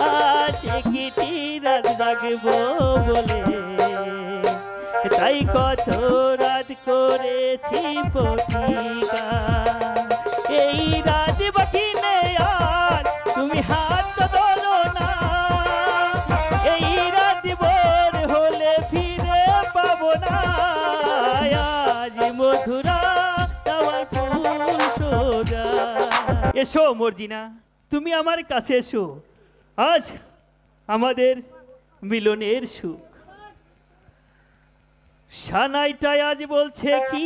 আজ একটি রাত জাগবো বলে, তাই কত রাত করেছি পটিকা। এই রাত বাকি নেই আর তুমি হাত ধরো না, এই রাত ভোর হলে ফিরে পাবো না। আজ মধুরা আমার ফুল সোজা। এসো মর্জিনা, তুমি আমার কাছে এসো, আজ আমাদের মিলনের সুখ। সানাইটাই আজ বলছে কি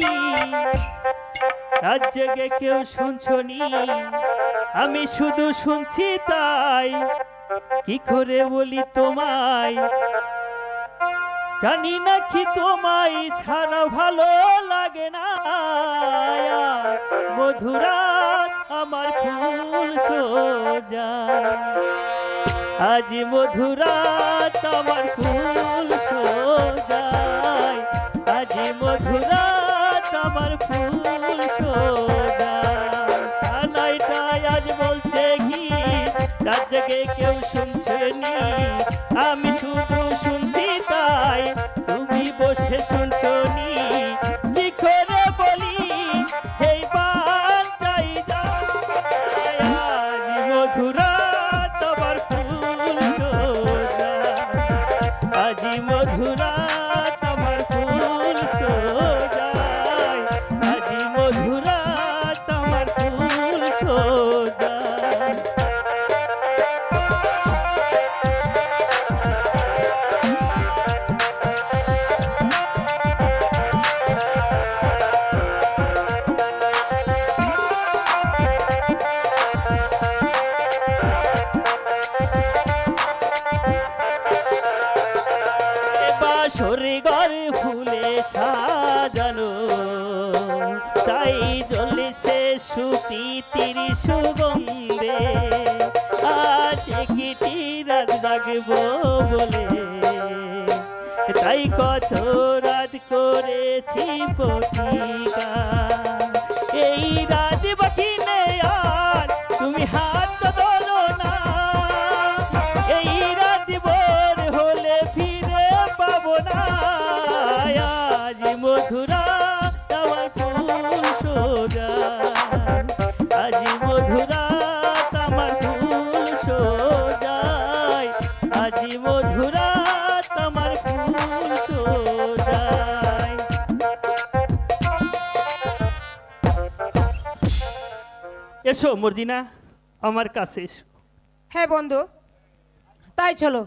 রাত জেগে কেউ শুনছনি, আমি শুধু শুনছি তাই কি করে বলি তোমায়। জানি না কি তোমায় ছাড়া ভালো লাগে না। মধুরা আমার ফুল সোজা, আজ মধুরা আমার ফুল সোজা, আজ মধুরা আমার ফুল সোজা। সানাইটাই আজ বলছে কি রাত জেগে কেউ শুনছেনি, আমি শুধু শুনছি তাই তুমি বসে শুনছনি। কি করে বলি এই বানটাই যায়, আজ মধুরা তোমার ফুল সোজা, আজ মধুরা তোমার ফুল সোজা, আজ মধুরা তোমার ফুল সোজা। বাসরঘর ফুলে সাজানো, তাই জ্বলেছে সুপ্রীতির সুগন্ধে। আজ একটি রাত জাগবো বলে, তাই কত রাত করেছি পটিকা। এই রাত বাকি নেই আর তুমি হাত ধরো না, এই রাত ভোর হলে ফিরে পাবো না। আজ মধুরা আমার ফুল সোজা, আজ মধুরা আমার ফুল সোজা, আজ মধুরা আমার ফুল সোজা। এসো মর্জিনা, আমার কাছে এসো। হ্যাঁ বন্ধু, তাই চলো।